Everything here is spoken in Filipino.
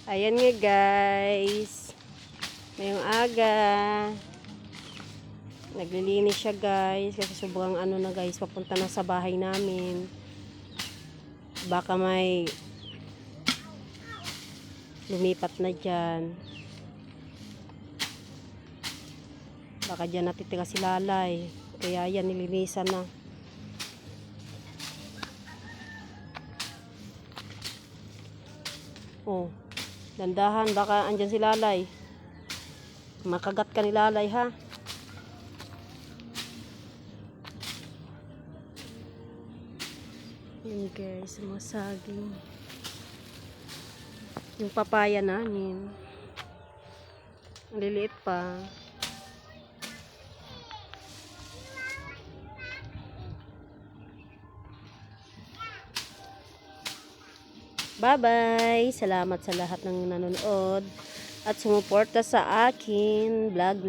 Ayan nga guys. Ngayong aga. Naglilinis siya guys. Kasi sobrang ano na guys. Papunta na sa bahay namin. Baka may lumipat na dyan. Baka dyan natitira si Lalay. Kaya yan nilinisan na. Oh. Dandahan, baka andyan si Lalay. Makagat ka ni Lalay ha. Yun guys, mga saging. Yung papaya namin. Ang liliit pa. Bye-bye! Salamat sa lahat ng nanonood at sumuporta sa akin vlog.